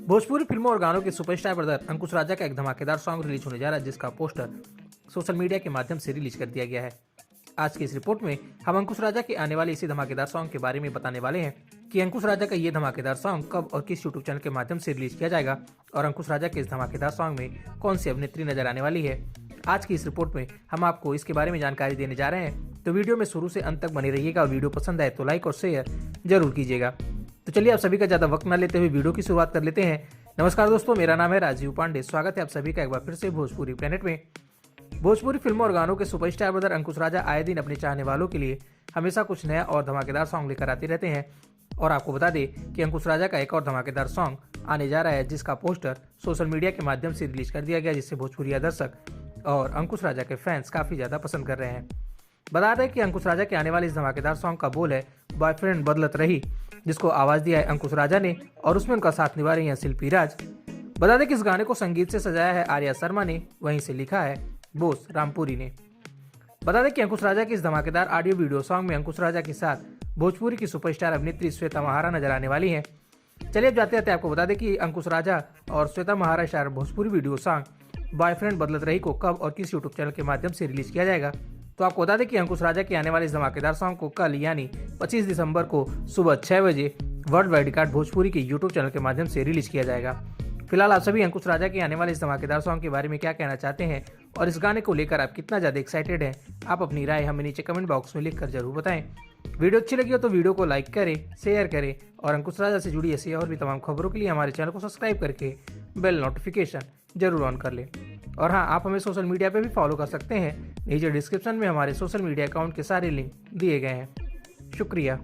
भोजपुरी फिल्मों और गानों के सुपरस्टार ब्रदर अंकुश राजा का एक धमाकेदार सॉन्ग रिलीज होने जा रहा है, जिसका पोस्टर सोशल मीडिया के माध्यम से रिलीज कर दिया गया है। आज की इस रिपोर्ट में हम अंकुश राजा के आने वाले इसी धमाकेदार सॉन्ग के बारे में बताने वाले हैं कि अंकुश राजा का ये धमाकेदार सॉन्ग कब और किस यूट्यूब चैनल के माध्यम से रिलीज किया जाएगा और अंकुश राजा के इस धमाकेदार सॉन्ग में कौन सी अभिनेत्री नजर आने वाली है। आज की इस रिपोर्ट में हम आपको इसके बारे में जानकारी देने जा रहे हैं, तो वीडियो में शुरू से अंत तक बने रहिएगा और वीडियो पसंद आए तो लाइक और शेयर जरूर कीजिएगा। तो चलिए आप सभी का ज्यादा वक्त न लेते हुए वीडियो की शुरुआत कर लेते हैं। नमस्कार दोस्तों, मेरा नाम है राजीव पांडे। स्वागत है आप सभी का एक बार फिर से भोजपुरी प्लेनेट में। भोजपुरी फिल्मों और गानों के सुपरस्टार ब्रदर अंकुश राजा आए दिन अपने चाहने वालों के लिए हमेशा कुछ नया और धमाकेदार सॉन्ग लेकर आते रहते हैं। और आपको बता दें कि अंकुश राजा का एक और धमाकेदार सॉन्ग आने जा रहा है, जिसका पोस्टर सोशल मीडिया के माध्यम से रिलीज कर दिया गया, जिससे भोजपुरी दर्शक और अंकुश राजा के फैंस काफी ज्यादा पसंद कर रहे हैं। बता दें कि अंकुश राजा के आने वाले इस धमाकेदार सॉन्ग का बोल है बॉयफ्रेंड बदलत रही, जिसको आवाज दिया है अंकुश राजा ने और उसमें उनका साथ निभा रही हैं शिल्पी राज। बता दें कि इस गाने को संगीत से सजाया है आर्या शर्मा ने, वहीं से लिखा है बोस रामपुरी ने। बता दें कि अंकुश राजा की इस धमाकेदार ऑडियो वीडियो सॉन्ग में अंकुश राजा के साथ भोजपुरी की सुपरस्टार अभिनेत्री श्वेता महारा नजर आने वाली हैं। चलिए अब जाते जाते आपको बता दें कि अंकुश राजा और श्वेता महारा star Bhojpuri video song boyfriend बदलत रही को कब और किस यूट्यूब चैनल के माध्यम से रिलीज किया जाएगा। तो आपको बता दें कि अंकुश राजा के आने वाले इस धमाकेदार सॉन्ग को कल यानी 25 दिसंबर को सुबह 6 बजे वर्ल्ड वाइड रिकॉर्ड भोजपुरी के यूट्यूब चैनल के माध्यम से रिलीज किया जाएगा। फिलहाल आप सभी अंकुश राजा के आने वाले इस धमाकेदार सॉन्ग के बारे में क्या कहना चाहते हैं और इस गाने को लेकर आप कितना ज्यादा एक्साइटेड हैं, आप अपनी राय हमें नीचे कमेंट बॉक्स में लिखकर जरूर बताएं। वीडियो अच्छी लगी हो तो वीडियो को लाइक करें, शेयर करें और अंकुश राजा से जुड़ी ऐसी और भी तमाम खबरों के लिए हमारे चैनल को सब्सक्राइब करके बेल नोटिफिकेशन जरूर ऑन कर लें। और हाँ, आप हमें सोशल मीडिया पे भी फॉलो कर सकते हैं। नीचे डिस्क्रिप्शन में हमारे सोशल मीडिया अकाउंट के सारे लिंक दिए गए हैं। शुक्रिया।